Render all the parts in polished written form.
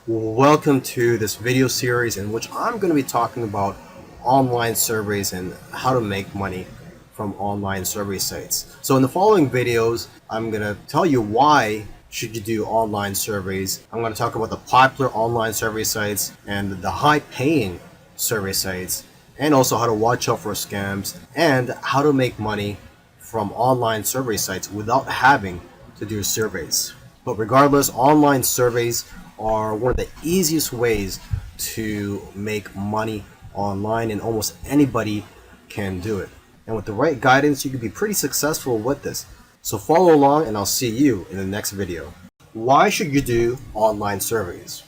Welcome to this video series in which I'm going to be talking about online surveys and how to make money from online survey sites. So in the following videos, I'm going to tell you why should you do online surveys. I'm going to talk about the popular online survey sites and the high-paying survey sites, and also how to watch out for scams and how to make money from online survey sites without having to do surveys. But regardless, online surveys are one of the easiest ways to make money online, and almost anybody can do it. And with the right guidance, you can be pretty successful with this. So follow along and I'll see you in the next video. Why should you do online surveys?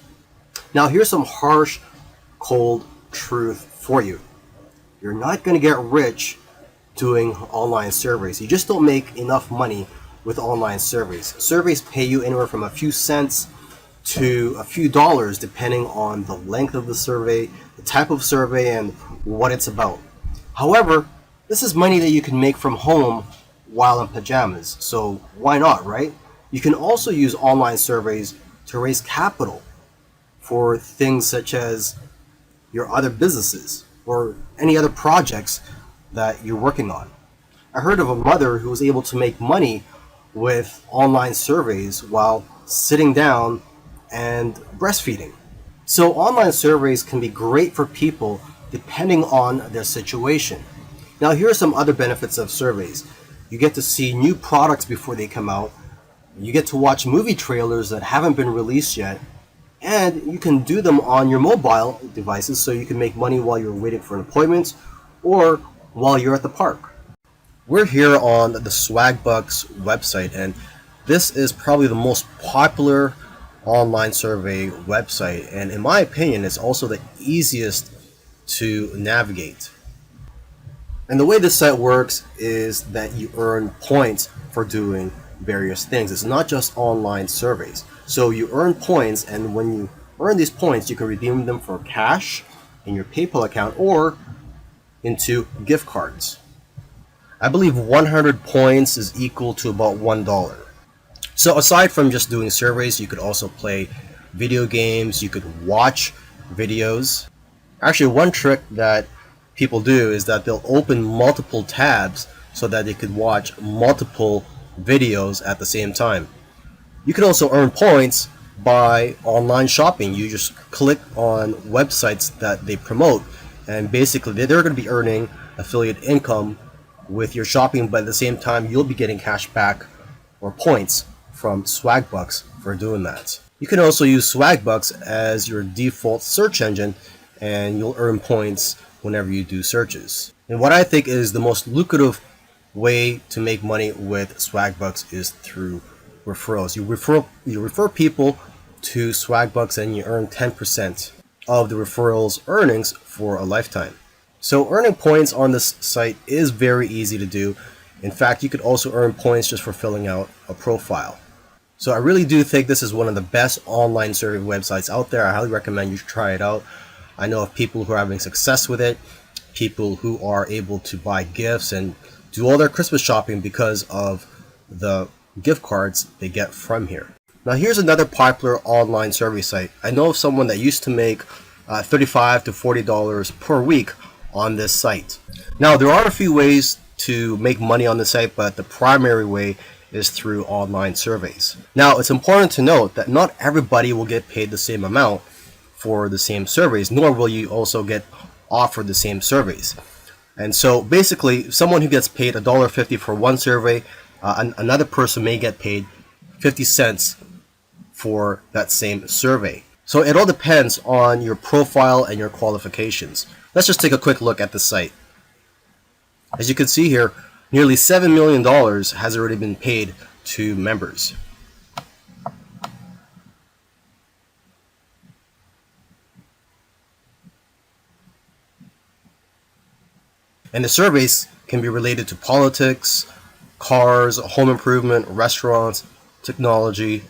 Now here's some harsh, cold truth for you. You're not going to get rich doing online surveys. You just don't make enough money with online surveys. Surveys pay you anywhere from a few cents to a few dollars depending on the length of the survey, the type of survey, and what it's about. However, this is money that you can make from home while in pajamas, so why not, right? You can also use online surveys to raise capital for things such as your other businesses or any other projects that you're working on. I heard of a mother who was able to make money with online surveys while sitting down and breastfeeding. So online surveys can be great for people depending on their situation. Now here are some other benefits of surveys. You get to see new products before they come out. You get to watch movie trailers that haven't been released yet. And you can do them on your mobile devices, so you can make money while you're waiting for an appointment or while you're at the park. We're here on the Swagbucks website, and this is probably the most popular online survey website, and in my opinion it's also the easiest to navigate. And the way this site works is that you earn points for doing various things. It's not just online surveys. So you earn points, and when you earn these points you can redeem them for cash in your PayPal account or into gift cards. I believe 100 points is equal to about $1. So aside from just doing surveys, you could also play video games, you could watch videos. Actually, one trick that people do is that they'll open multiple tabs so that they could watch multiple videos at the same time. You can also earn points by online shopping. You just click on websites that they promote, and basically they're going to be earning affiliate income with your shopping, but at the same time you'll be getting cash back or points from Swagbucks for doing that. You can also use Swagbucks as your default search engine, and you'll earn points whenever you do searches. And what I think is the most lucrative way to make money with Swagbucks is through referrals. You refer people to Swagbucks and you earn 10% of the referrals earnings for a lifetime. So earning points on this site is very easy to do. In fact, you could also earn points just for filling out a profile. So I really do think this is one of the best online survey websites out there. I highly recommend you try it out. I know of people who are having success with it, people who are able to buy gifts and do all their Christmas shopping because of the gift cards they get from here. Now here's another popular online survey site. I know of someone that used to make $35 to $40 per week on this site. Now there are a few ways to make money on the site, but the primary way is through online surveys. Now it's important to note that not everybody will get paid the same amount for the same surveys, nor will you also get offered the same surveys. And so basically someone who gets paid $1.50 for one survey, another person may get paid 50 cents for that same survey. So it all depends on your profile and your qualifications. Let's just take a quick look at the site. As you can see here, nearly $7 million has already been paid to members. And the surveys can be related to politics, cars, home improvement, restaurants, technology,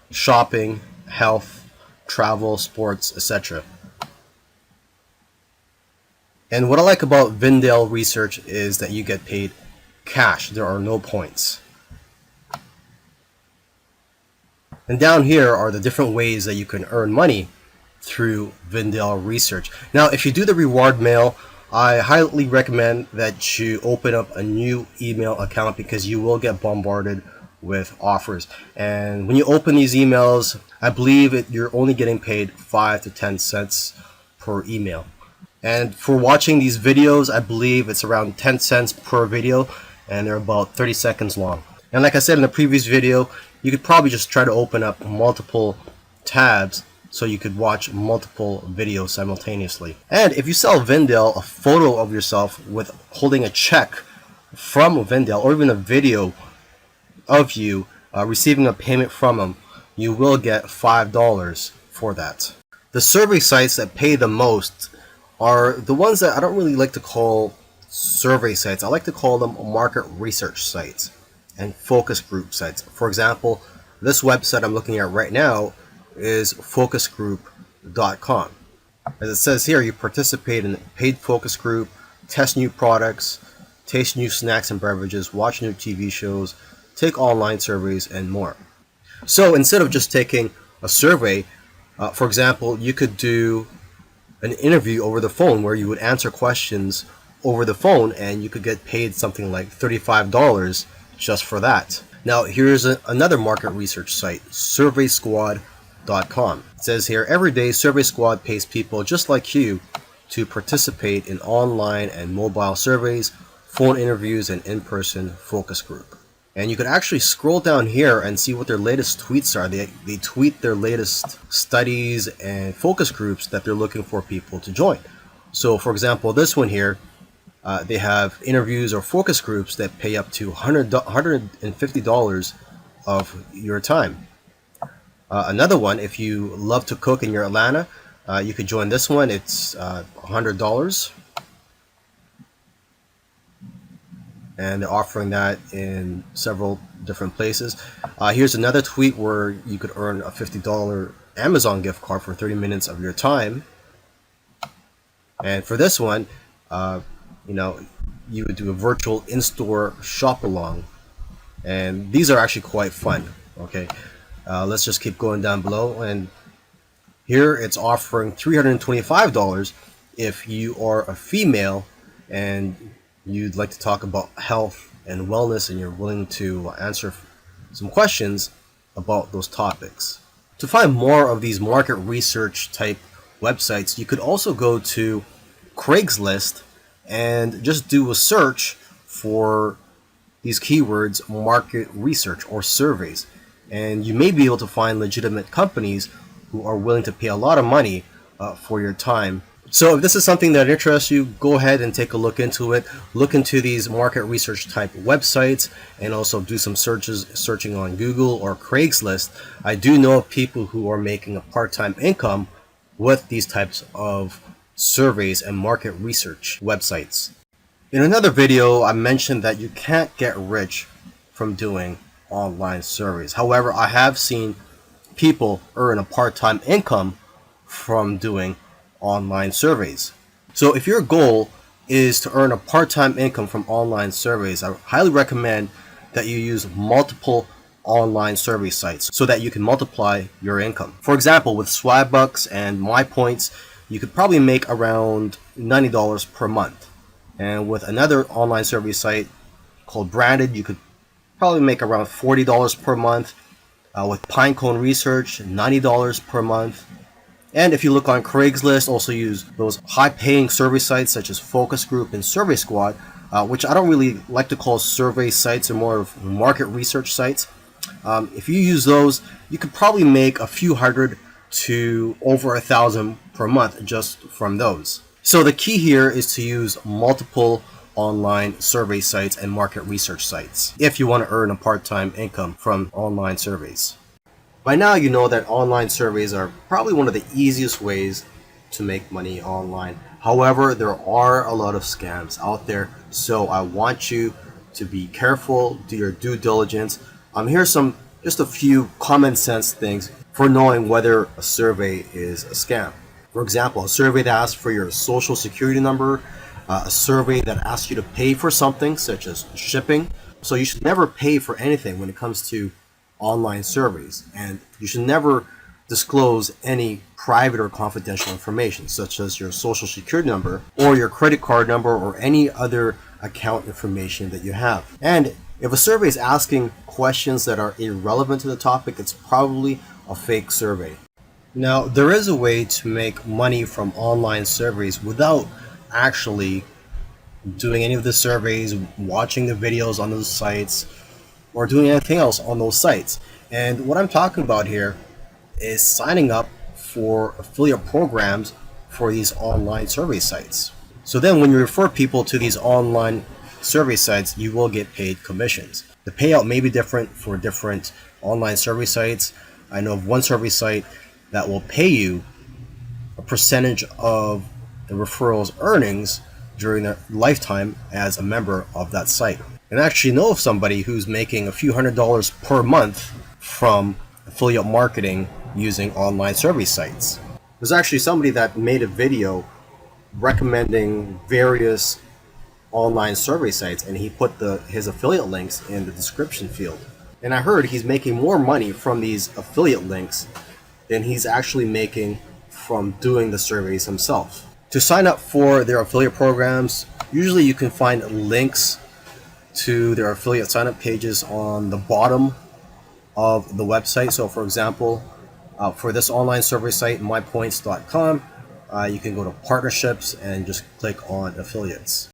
shopping, health, travel, sports, etc. And what I like about Vindale Research is that you get paid cash. There are no points. And down here are the different ways that you can earn money through Vindel Research. Now, if you do the reward mail, I highly recommend that you open up a new email account because you will get bombarded with offers. And when you open these emails, I believe you're only getting paid 5 to 10 cents per email. And for watching these videos, I believe it's around 10 cents per video, and they're about 30 seconds long. And like I said in the previous video, you could probably just try to open up multiple tabs so you could watch multiple videos simultaneously. And if you sell Vindel a photo of yourself with holding a check from Vindel, or even a video of you receiving a payment from them, you will get $5 for that. The survey sites that pay the most are the ones that I don't really like to call survey sites. I like to call them market research sites and focus group sites. For example, this website I'm looking at right now is focusgroup.com. As it says here, you participate in a paid focus group, test new products, taste new snacks and beverages, watch new TV shows, take online surveys, and more. So instead of just taking a survey, for example, you could do an interview over the phone where you would answer questions over the phone, and you could get paid something like $35 just for that. Now, here's another market research site, surveysquad.com. It says here, every day Survey Squad pays people just like you to participate in online and mobile surveys, phone interviews, and in-person focus group. And you could actually scroll down here and see what their latest tweets are. They tweet their latest studies and focus groups that they're looking for people to join. So for example, this one here, they have interviews or focus groups that pay up to $150 of your time. Another one, if you love to cook and you're Atlanta, you could join this one. It's $100. And they're offering that in several different places. Here's another tweet where you could earn a $50 Amazon gift card for 30 minutes of your time. And for this one, you would do a virtual in-store shop along, and these are actually quite fun. Okay, let's just keep going down below, and here it's offering $325 if you are a female and you'd like to talk about health and wellness, and you're willing to answer some questions about those topics. To find more of these market research type websites, you could also go to Craigslist and just do a search for these keywords, market research or surveys, and you may be able to find legitimate companies who are willing to pay a lot of money for your time. So if this is something that interests you, go ahead and take a look into it. Look into these market research type websites, and also do some searching on Google or Craigslist. I do know of people who are making a part-time income with these types of surveys and market research websites. In another video, I mentioned that you can't get rich from doing online surveys. However, I have seen people earn a part-time income from doing online surveys. So if your goal is to earn a part-time income from online surveys, I highly recommend that you use multiple online survey sites so that you can multiply your income. For example, with Swagbucks and MyPoints, you could probably make around $90 per month. And with another online survey site called Branded, you could probably make around $40 per month. With Pinecone Research, $90 per month. And if you look on Craigslist, also use those high-paying survey sites such as Focus Group and Survey Squad, which I don't really like to call survey sites, or more of market research sites. If you use those, you could probably make a few hundred to over 1,000 per month just from those. So the key here is to use multiple online survey sites and market research sites if you want to earn a part-time income from online surveys. By now you know that online surveys are probably one of the easiest ways to make money online. However, there are a lot of scams out there, so I want you to be careful, do your due diligence. Here's just a few common sense things for knowing whether a survey is a scam. For example, a survey that asks for your social security number, a survey that asks you to pay for something such as shipping. So you should never pay for anything when it comes to online surveys, and you should never disclose any private or confidential information, such as your social security number or your credit card number or any other account information that you have. And if a survey is asking questions that are irrelevant to the topic, it's probably a fake survey. Now, there is a way to make money from online surveys without actually doing any of the surveys, watching the videos on those sites, or doing anything else on those sites. And what I'm talking about here is signing up for affiliate programs for these online survey sites. So then when you refer people to these online survey sites, you will get paid commissions. The payout may be different for different online survey sites. I know of one survey site that will pay you a percentage of the referral's earnings during their lifetime as a member of that site. And I actually know of somebody who's making a few $100s per month from affiliate marketing using online survey sites. There's actually somebody that made a video recommending various online survey sites, and he put his affiliate links in the description field. And I heard he's making more money from these affiliate links than he's actually making from doing the surveys himself. To sign up for their affiliate programs, usually you can find links to their affiliate sign-up pages on the bottom of the website. So for example, for this online survey site, mypoints.com, you can go to partnerships and just click on affiliates.